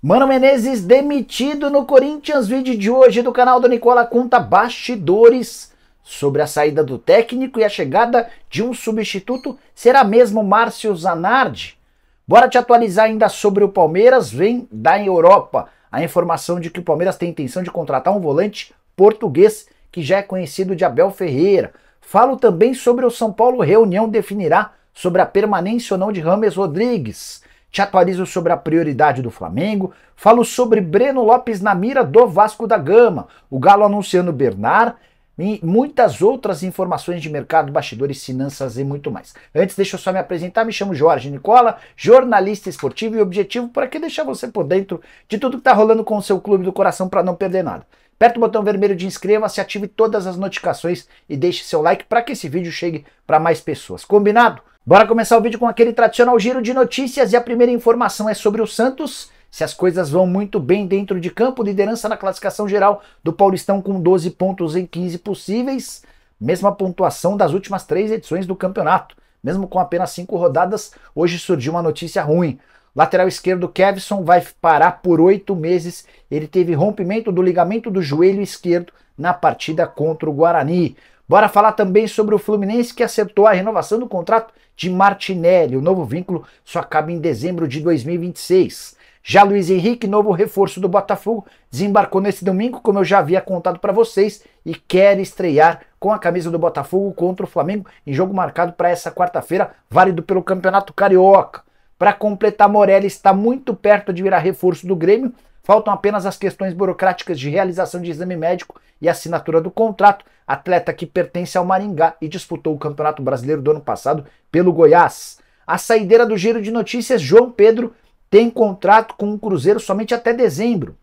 Mano Menezes demitido no Corinthians. Vídeo de hoje do canal do Nicola conta bastidores sobre a saída do técnico e a chegada de um substituto. Será mesmo Márcio Zanardi? Bora te atualizar ainda sobre o Palmeiras. Vem da Europa a informação de que o Palmeiras tem intenção de contratar um volante português que já é conhecido de Abel Ferreira. Falo também sobre o São Paulo. Reunião definirá sobre a permanência ou não de James Rodrigues. Te atualizo sobre a prioridade do Flamengo, falo sobre Breno Lopes na mira do Vasco da Gama, o Galo anunciando Bernard e muitas outras informações de mercado, bastidores, finanças e muito mais. Antes, deixa eu só me apresentar, me chamo Jorge Nicola, jornalista esportivo, e o objetivo por aqui é deixar você por dentro de tudo que tá rolando com o seu clube do coração para não perder nada. Aperta o botão vermelho de inscreva-se, ative todas as notificações e deixe seu like para que esse vídeo chegue para mais pessoas. Combinado? Bora começar o vídeo com aquele tradicional giro de notícias e a primeira informação é sobre o Santos. Se as coisas vão muito bem dentro de campo, liderança na classificação geral do Paulistão com 12 pontos em 15 possíveis, mesma pontuação das últimas 3 edições do campeonato. Mesmo com apenas 5 rodadas, hoje surgiu uma notícia ruim. Lateral esquerdo Kevson vai parar por 8 meses. Ele teve rompimento do ligamento do joelho esquerdo na partida contra o Guarani. Bora falar também sobre o Fluminense, que acertou a renovação do contrato de Martinelli. O novo vínculo só acaba em dezembro de 2026. Já Luiz Henrique, novo reforço do Botafogo, desembarcou nesse domingo, como eu já havia contado para vocês, e quer estrear com a camisa do Botafogo contra o Flamengo em jogo marcado para essa quarta-feira, válido pelo Campeonato Carioca. Para completar, Morelli está muito perto de virar reforço do Grêmio. Faltam apenas as questões burocráticas de realização de exame médico e assinatura do contrato. Atleta que pertence ao Maringá e disputou o Campeonato Brasileiro do ano passado pelo Goiás. A saideira do giro de notícias, João Pedro tem contrato com o Cruzeiro somente até dezembro.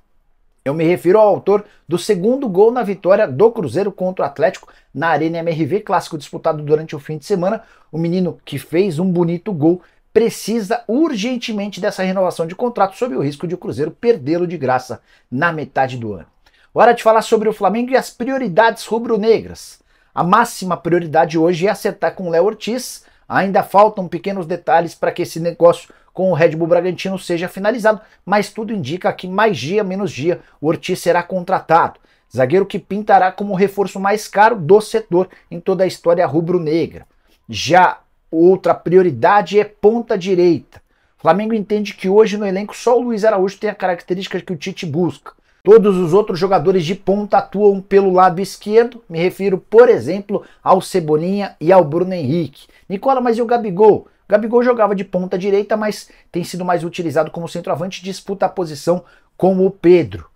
Eu me refiro ao autor do segundo gol na vitória do Cruzeiro contra o Atlético na Arena MRV, clássico disputado durante o fim de semana. O menino que fez um bonito gol precisa urgentemente dessa renovação de contrato sob o risco de o Cruzeiro perdê-lo de graça na metade do ano. Hora de falar sobre o Flamengo e as prioridades rubro-negras. A máxima prioridade hoje é acertar com o Léo Ortiz. Ainda faltam pequenos detalhes para que esse negócio com o Red Bull Bragantino seja finalizado, mas tudo indica que mais dia menos dia o Ortiz será contratado. Zagueiro que pintará como o reforço mais caro do setor em toda a história rubro-negra. Já outra prioridade é ponta direita. O Flamengo entende que hoje no elenco só o Luiz Araújo tem a característica que o Tite busca. Todos os outros jogadores de ponta atuam pelo lado esquerdo, me refiro, por exemplo, ao Cebolinha e ao Bruno Henrique. Nicola, mas e o Gabigol? O Gabigol jogava de ponta direita, mas tem sido mais utilizado como centroavante e disputa a posição com o Pedro.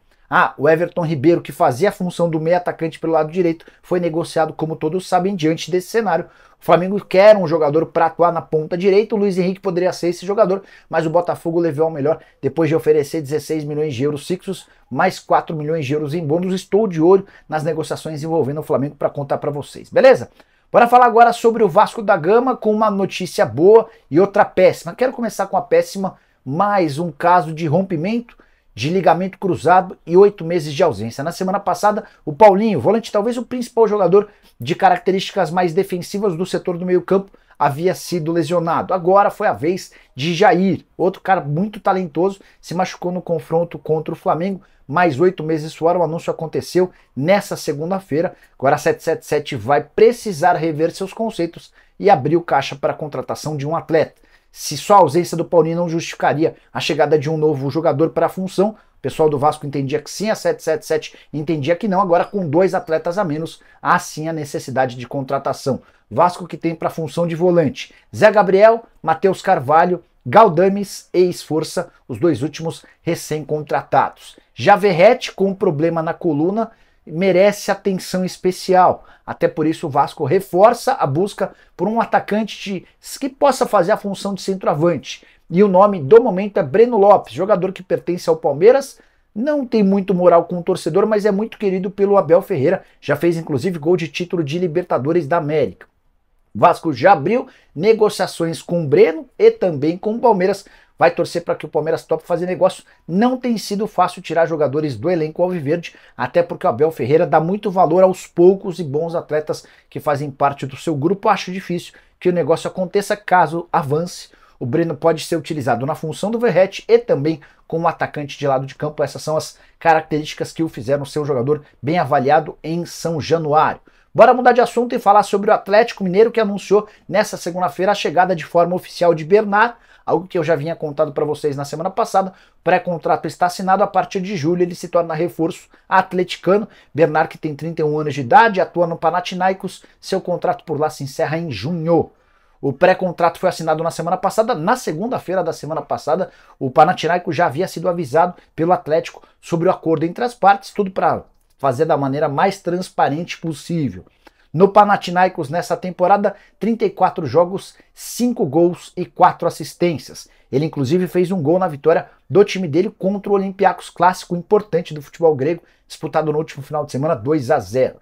O Everton Ribeiro, que fazia a função do meio atacante pelo lado direito, foi negociado, como todos sabem, diante desse cenário. O Flamengo quer um jogador para atuar na ponta direita, o Luiz Henrique poderia ser esse jogador, mas o Botafogo levou ao melhor depois de oferecer 16 milhões de euros fixos, mais 4 milhões de euros em bônus. Estou de olho nas negociações envolvendo o Flamengo para contar para vocês, beleza? Bora falar agora sobre o Vasco da Gama com uma notícia boa e outra péssima. Quero começar com a péssima, mais um caso de rompimento de ligamento cruzado e 8 meses de ausência. Na semana passada, o Paulinho, volante talvez o principal jogador de características mais defensivas do setor do meio campo, havia sido lesionado. Agora foi a vez de Jair, outro cara muito talentoso, se machucou no confronto contra o Flamengo. Mais 8 meses fora, o anúncio aconteceu nessa segunda-feira. Agora a 777 vai precisar rever seus conceitos e abrir o caixa para a contratação de um atleta. Se só a ausência do Paulinho não justificaria a chegada de um novo jogador para a função, o pessoal do Vasco entendia que sim, a 777 entendia que não. Agora com 2 atletas a menos, há sim a necessidade de contratação. Vasco que tem para a função de volante Zé Gabriel, Matheus Carvalho, Galdames e Esforça, os 2 últimos recém-contratados. Já Verratti, com um problema na coluna, merece atenção especial. Até por isso o Vasco reforça a busca por um atacante que possa fazer a função de centroavante. E o nome do momento é Breno Lopes, jogador que pertence ao Palmeiras. Não tem muito moral com o torcedor, mas é muito querido pelo Abel Ferreira. Já fez inclusive gol de título de Libertadores da América. O Vasco já abriu negociações com o Breno e também com o Palmeiras. Vai torcer para que o Palmeiras tope fazer negócio. Não tem sido fácil tirar jogadores do elenco alviverde, até porque o Abel Ferreira dá muito valor aos poucos e bons atletas que fazem parte do seu grupo. Acho difícil que o negócio aconteça caso avance. O Breno pode ser utilizado na função do Verratti e também como atacante de lado de campo. Essas são as características que o fizeram ser um jogador bem avaliado em São Januário. Bora mudar de assunto e falar sobre o Atlético Mineiro, que anunciou nessa segunda-feira a chegada de forma oficial de Bernard, algo que eu já vinha contado para vocês na semana passada. O pré-contrato está assinado, a partir de julho ele se torna reforço atleticano. Bernard, que tem 31 anos de idade, atua no Panathinaikos, seu contrato por lá se encerra em junho. O pré-contrato foi assinado na semana passada. Na segunda-feira da semana passada, o Panathinaikos já havia sido avisado pelo Atlético sobre o acordo entre as partes, tudo para fazer da maneira mais transparente possível. No Panathinaikos, nessa temporada, 34 jogos, 5 gols e 4 assistências. Ele, inclusive, fez um gol na vitória do time dele contra o Olympiacos, clássico importante do futebol grego, disputado no último final de semana, 2-0.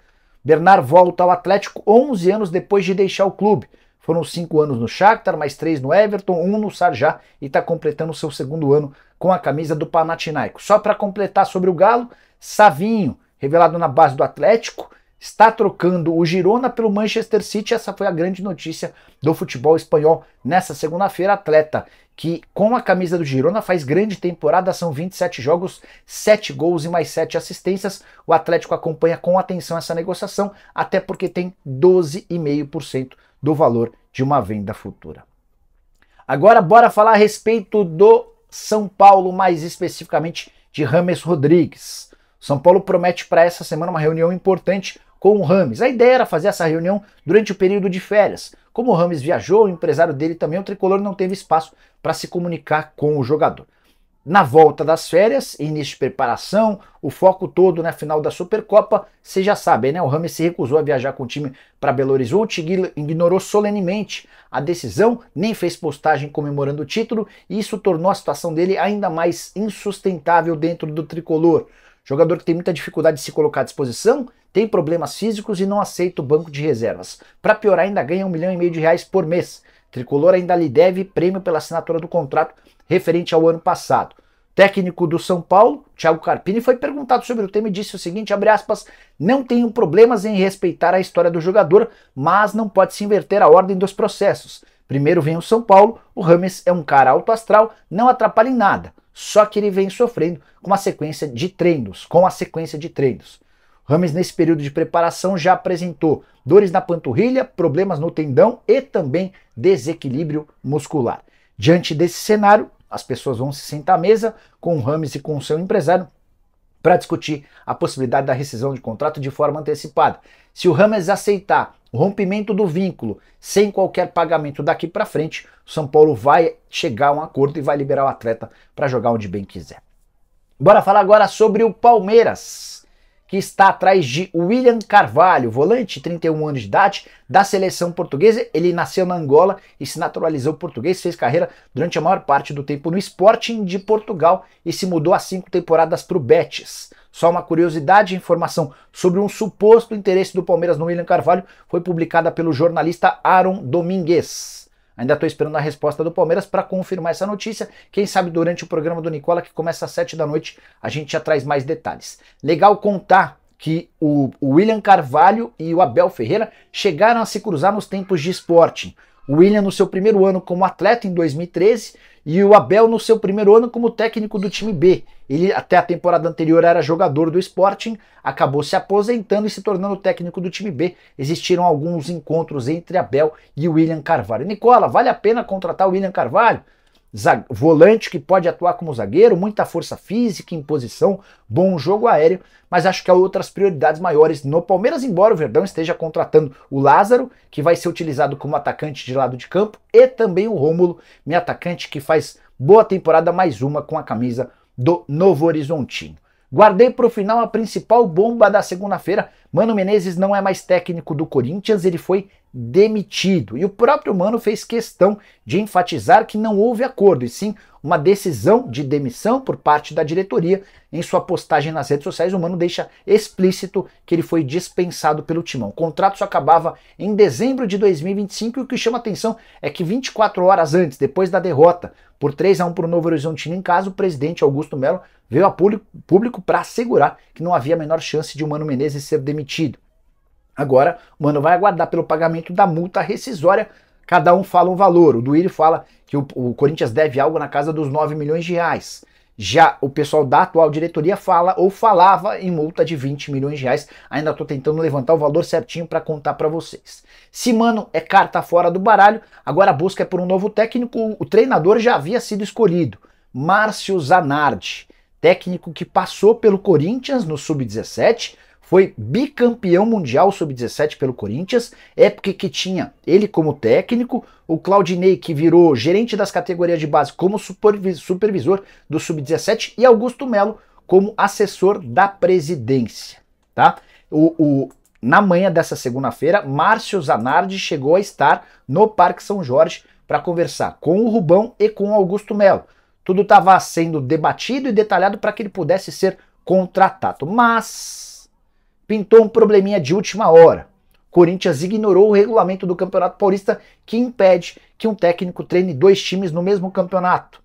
Bernard volta ao Atlético 11 anos depois de deixar o clube. Foram 5 anos no Shakhtar, mais 3 no Everton, 1 no Sharjah, e está completando o seu segundo ano com a camisa do Panathinaikos. Só para completar sobre o Galo, Savinho, revelado na base do Atlético, está trocando o Girona pelo Manchester City. Essa foi a grande notícia do futebol espanhol nessa segunda-feira. Atleta que com a camisa do Girona faz grande temporada, são 27 jogos, 7 gols e mais 7 assistências. O Atlético acompanha com atenção essa negociação, até porque tem 12,5% do valor de uma venda futura. Agora bora falar a respeito do São Paulo, mais especificamente de James Rodrigues. São Paulo promete para essa semana uma reunião importante com o James. A ideia era fazer essa reunião durante o período de férias. Como o James viajou, o empresário dele também, o tricolor não teve espaço para se comunicar com o jogador. Na volta das férias, início de preparação, o foco todo na final da Supercopa, vocês já sabem, né? O James se recusou a viajar com o time para Belo Horizonte, ignorou solenemente a decisão, nem fez postagem comemorando o título, e isso tornou a situação dele ainda mais insustentável dentro do tricolor. Jogador que tem muita dificuldade de se colocar à disposição, tem problemas físicos e não aceita o banco de reservas. Para piorar, ainda ganha R$1,5 milhão por mês. Tricolor ainda lhe deve prêmio pela assinatura do contrato referente ao ano passado. Técnico do São Paulo, Thiago Carpini, foi perguntado sobre o tema e disse o seguinte, abre aspas, não tenho problemas em respeitar a história do jogador, mas não pode se inverter a ordem dos processos. Primeiro vem o São Paulo, o James é um cara alto astral, não atrapalha em nada, só que ele vem sofrendo com a sequência de treinos. O James, nesse período de preparação, já apresentou dores na panturrilha, problemas no tendão e também desequilíbrio muscular. Diante desse cenário, as pessoas vão se sentar à mesa com o James e com o seu empresário para discutir a possibilidade da rescisão de contrato de forma antecipada. Se o James aceitar o rompimento do vínculo sem qualquer pagamento daqui para frente, o São Paulo vai chegar a um acordo e vai liberar o atleta para jogar onde bem quiser. Bora falar agora sobre o Palmeiras, que está atrás de William Carvalho, volante, 31 anos de idade, da seleção portuguesa. Ele nasceu na Angola e se naturalizou português, fez carreira durante a maior parte do tempo no Sporting de Portugal e se mudou há 5 temporadas para o Betis. Só uma curiosidade, informação sobre um suposto interesse do Palmeiras no William Carvalho foi publicada pelo jornalista Aaron Domingues. Ainda estou esperando a resposta do Palmeiras para confirmar essa notícia. Quem sabe durante o programa do Nicola, que começa às 7 da noite, a gente já traz mais detalhes. Legal contar que o William Carvalho e o Abel Ferreira chegaram a se cruzar nos tempos de Sporting. O William no seu primeiro ano como atleta em 2013 e o Abel no seu primeiro ano como técnico do time B. Ele até a temporada anterior era jogador do Sporting, acabou se aposentando e se tornando técnico do time B. Existiram alguns encontros entre Abel e o William Carvalho. Nicola, vale a pena contratar o William Carvalho? Volante que pode atuar como zagueiro, muita força física, imposição, bom jogo aéreo, mas acho que há outras prioridades maiores no Palmeiras, embora o Verdão esteja contratando o Lázaro, que vai ser utilizado como atacante de lado de campo, e também o Rômulo, meu atacante que faz boa temporada, mais uma com a camisa do Novo Horizontino. Guardei para o final a principal bomba da segunda-feira. Mano Menezes não é mais técnico do Corinthians, ele foi demitido. E o próprio Mano fez questão de enfatizar que não houve acordo, e sim uma decisão de demissão por parte da diretoria. Em sua postagem nas redes sociais, o Mano deixa explícito que ele foi dispensado pelo Timão. O contrato só acabava em dezembro de 2025 e o que chama atenção é que 24 horas antes, depois da derrota por 3-1 para o Novo Horizontino em casa, o presidente Augusto Melo veio a público para assegurar que não havia a menor chance de o Mano Menezes ser demitido. Agora, o Mano vai aguardar pelo pagamento da multa rescisória. Cada um fala um valor. O Duílio fala que o Corinthians deve algo na casa dos 9 milhões de reais. Já o pessoal da atual diretoria fala ou falava em multa de 20 milhões de reais. Ainda estou tentando levantar o valor certinho para contar para vocês. Se Mano é carta fora do baralho, agora a busca é por um novo técnico. O treinador já havia sido escolhido, Márcio Zanardi, técnico que passou pelo Corinthians no Sub-17, foi bicampeão mundial Sub-17 pelo Corinthians, época que tinha ele como técnico, o Claudinei, que virou gerente das categorias de base como supervisor do Sub-17, e Augusto Melo como assessor da presidência. Tá? Na manhã dessa segunda-feira, Márcio Zanardi chegou a estar no Parque São Jorge para conversar com o Rubão e com o Augusto Melo. Tudo estava sendo debatido e detalhado para que ele pudesse ser contratado, mas pintou um probleminha de última hora. Corinthians ignorou o regulamento do Campeonato Paulista que impede que um técnico treine 2 times no mesmo campeonato.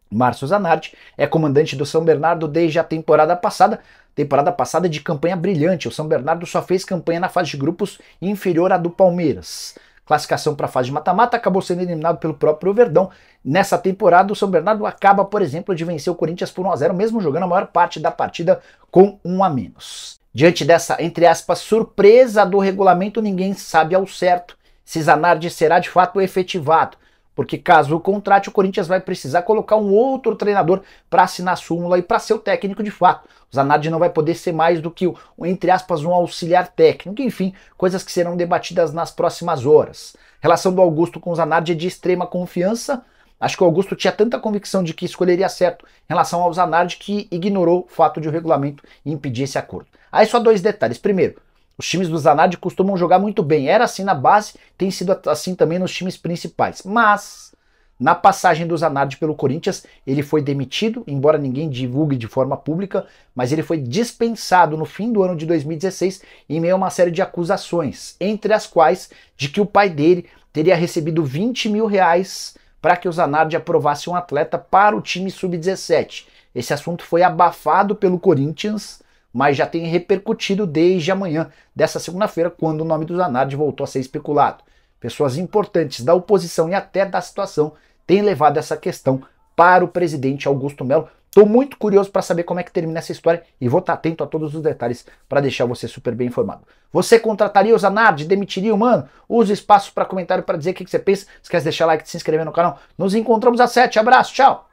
Márcio Zanardi é comandante do São Bernardo desde a temporada passada de campanha brilhante. O São Bernardo só fez campanha na fase de grupos inferior à do Palmeiras. Classificação para a fase de mata-mata, acabou sendo eliminado pelo próprio Verdão. Nessa temporada, o São Bernardo acaba, por exemplo, de vencer o Corinthians por 1-0, mesmo jogando a maior parte da partida com 1 a menos. Diante dessa, entre aspas, surpresa do regulamento, ninguém sabe ao certo se Zanardi será de fato efetivado, porque caso o contrate, o Corinthians vai precisar colocar um outro treinador para assinar a súmula e para ser o técnico de fato. O Zanardi não vai poder ser mais do que, entre aspas, um auxiliar técnico, enfim, coisas que serão debatidas nas próximas horas. A relação do Augusto com o Zanardi é de extrema confiança. Acho que o Augusto tinha tanta convicção de que escolheria certo em relação ao Zanardi que ignorou o fato de o regulamento impedir esse acordo. Aí só 2 detalhes. Primeiro, os times do Zanardi costumam jogar muito bem. Era assim na base, tem sido assim também nos times principais. Mas, na passagem do Zanardi pelo Corinthians, ele foi demitido, embora ninguém divulgue de forma pública, mas ele foi dispensado no fim do ano de 2016 em meio a uma série de acusações, entre as quais de que o pai dele teria recebido 20 mil reais para que o Zanardi aprovasse um atleta para o time Sub-17. Esse assunto foi abafado pelo Corinthians, mas já tem repercutido desde amanhã dessa segunda-feira, quando o nome do Zanardi voltou a ser especulado. Pessoas importantes da oposição e até da situação têm levado essa questão para o presidente Augusto Melo. Estou muito curioso para saber como é que termina essa história e vou estar atento a todos os detalhes para deixar você super bem informado. Você contrataria o Zanardi? Demitiria o Mano? Use o espaço para comentário para dizer o que você pensa. Esquece de deixar like e se inscrever no canal. Nos encontramos às 7. Abraço, tchau!